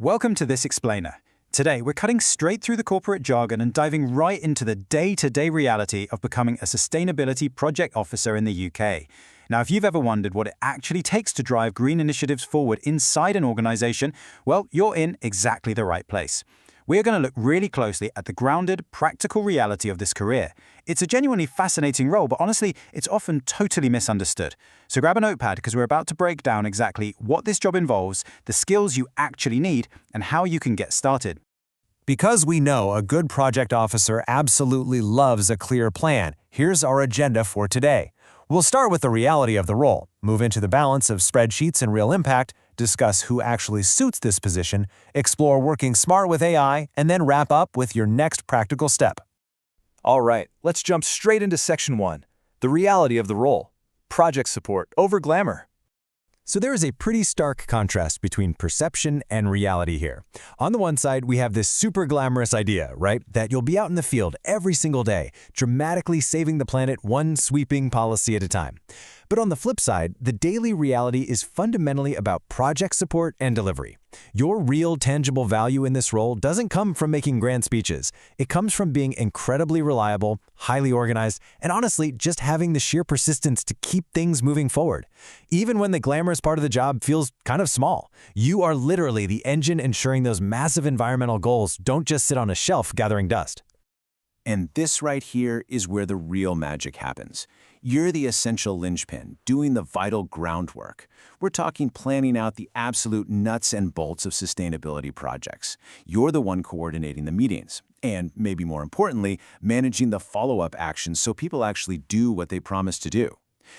Welcome to This Explainer. Today, we're cutting straight through the corporate jargon and diving right into the day-to-day reality of becoming a sustainability project officer in the UK. Now, if you've ever wondered what it actually takes to drive green initiatives forward inside an organization, well, you're in exactly the right place. We're going to look really closely at the grounded, practical reality of this career. It's a genuinely fascinating role, but honestly, it's often totally misunderstood. So grab a notepad because we're about to break down exactly what this job involves, the skills you actually need, and how you can get started. Because we know a good project officer absolutely loves a clear plan, here's our agenda for today. We'll start with the reality of the role, move into the balance of spreadsheets and real impact, discuss who actually suits this position, explore working smart with AI, and then wrap up with your next practical step. All right, let's jump straight into Section 1, the reality of the role, project support over glamour. So there is a pretty stark contrast between perception and reality here. On the one side, we have this super glamorous idea, right? That you'll be out in the field every single day, dramatically saving the planet one sweeping policy at a time. But on the flip side, the daily reality is fundamentally about project support and delivery. Your real tangible value in this role doesn't come from making grand speeches. It comes from being incredibly reliable, highly organized, and honestly, just having the sheer persistence to keep things moving forward. Even when the glamorous part of the job feels kind of small, you are literally the engine ensuring those massive environmental goals don't just sit on a shelf gathering dust. And this right here is where the real magic happens. You're the essential linchpin, doing the vital groundwork. We're talking planning out the absolute nuts and bolts of sustainability projects. You're the one coordinating the meetings, and maybe more importantly, managing the follow-up actions so people actually do what they promise to do.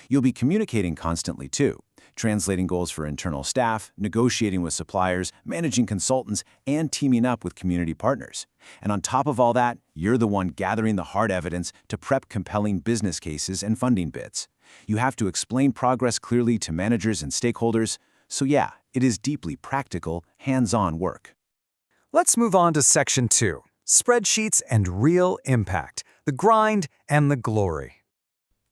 You'll be communicating constantly too, translating goals for internal staff, negotiating with suppliers, managing consultants, and teaming up with community partners. And on top of all that, you're the one gathering the hard evidence to prep compelling business cases and funding bids. You have to explain progress clearly to managers and stakeholders. So yeah, it is deeply practical, hands-on work. Let's move on to Section 2, spreadsheets and real impact, the grind and the glory.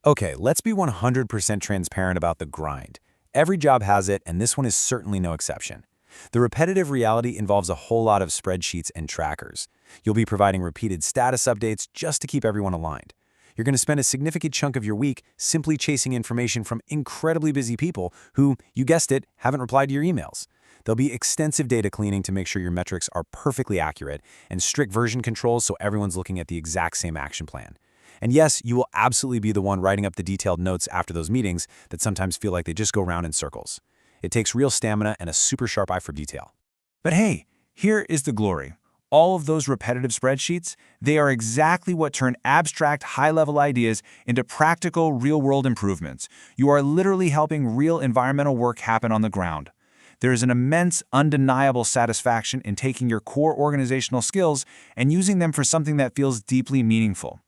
Okay, let's be 100% transparent about the grind. Every job has it, and this one is certainly no exception. The repetitive reality involves a whole lot of spreadsheets and trackers. You'll be providing repeated status updates just to keep everyone aligned. You're going to spend a significant chunk of your week simply chasing information from incredibly busy people who, you guessed it, haven't replied to your emails. There'll be extensive data cleaning to make sure your metrics are perfectly accurate and strict version controls so everyone's looking at the exact same action plan. And yes, you will absolutely be the one writing up the detailed notes after those meetings that sometimes feel like they just go round in circles. It takes real stamina and a super sharp eye for detail. But hey, here is the glory. All of those repetitive spreadsheets, they are exactly what turn abstract, high-level ideas into practical, real-world improvements. You are literally helping real environmental work happen on the ground. There is an immense, undeniable satisfaction in taking your core organizational skills and using them for something that feels deeply meaningful.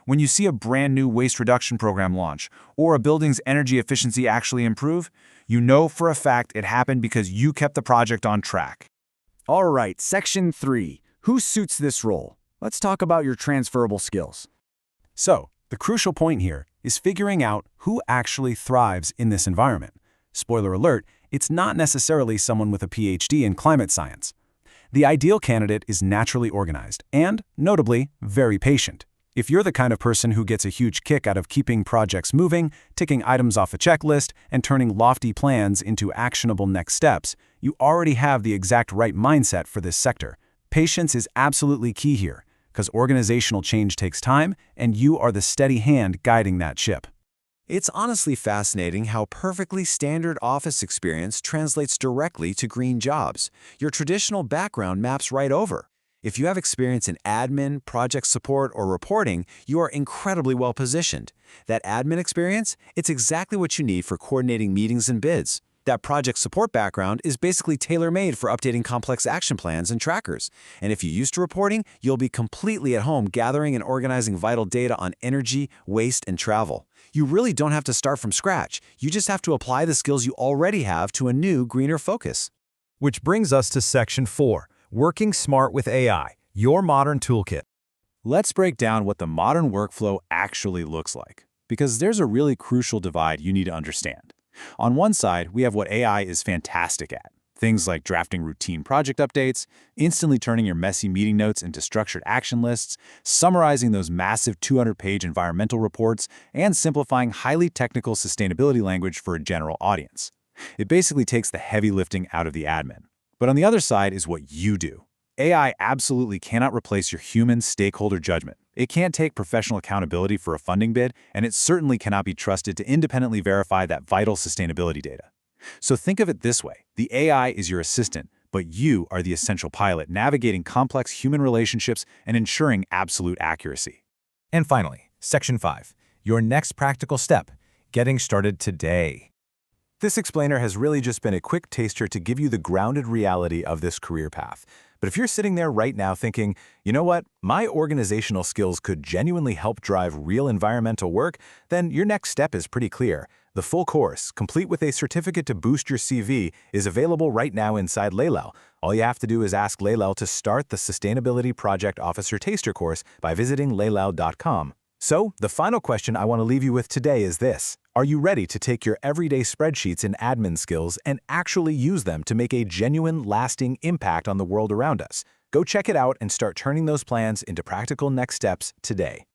When you see a brand new waste reduction program launch or a building's energy efficiency actually improve, you know for a fact it happened because you kept the project on track. All right, Section 3. Who suits this role? Let's talk about your transferable skills. So, the crucial point here is figuring out who actually thrives in this environment. Spoiler alert, it's not necessarily someone with a PhD in climate science. The ideal candidate is naturally organized and, notably, very patient. If you're the kind of person who gets a huge kick out of keeping projects moving, ticking items off a checklist, and turning lofty plans into actionable next steps, you already have the exact right mindset for this sector. Patience is absolutely key here, because organizational change takes time, and you are the steady hand guiding that ship. It's honestly fascinating how perfectly standard office experience translates directly to green jobs. Your traditional background maps right over. If you have experience in admin, project support, or reporting, you are incredibly well positioned. That admin experience, it's exactly what you need for coordinating meetings and bids. That project support background is basically tailor-made for updating complex action plans and trackers. And if you're used to reporting, you'll be completely at home gathering and organizing vital data on energy, waste, and travel. You really don't have to start from scratch. You just have to apply the skills you already have to a new, greener focus. Which brings us to Section 4. Working smart with AI, your modern toolkit. Let's break down what the modern workflow actually looks like, because there's a really crucial divide you need to understand. On one side, we have what AI is fantastic at, Things like drafting routine project updates, instantly turning your messy meeting notes into structured action lists, summarizing those massive 200-page environmental reports, and simplifying highly technical sustainability language for a general audience. It basically takes the heavy lifting out of the admin. But on the other side is what you do. AI absolutely cannot replace your human stakeholder judgment. It can't take professional accountability for a funding bid, and it certainly cannot be trusted to independently verify that vital sustainability data. So think of it this way. The AI is your assistant, but you are the essential pilot navigating complex human relationships and ensuring absolute accuracy. And finally, Section 5. Your next practical step, getting started today. This explainer has really just been a quick taster to give you the grounded reality of this career path. But if you're sitting there right now thinking, you know what, my organizational skills could genuinely help drive real environmental work, then your next step is pretty clear. The full course, complete with a certificate to boost your CV, is available right now inside LELAIL. All you have to do is ask LELAIL to start the Sustainability Project Officer Taster course by visiting LELAIL.com. So, the final question I want to leave you with today is this. Are you ready to take your everyday spreadsheets and admin skills and actually use them to make a genuine, lasting impact on the world around us? Go check it out and start turning those plans into practical next steps today.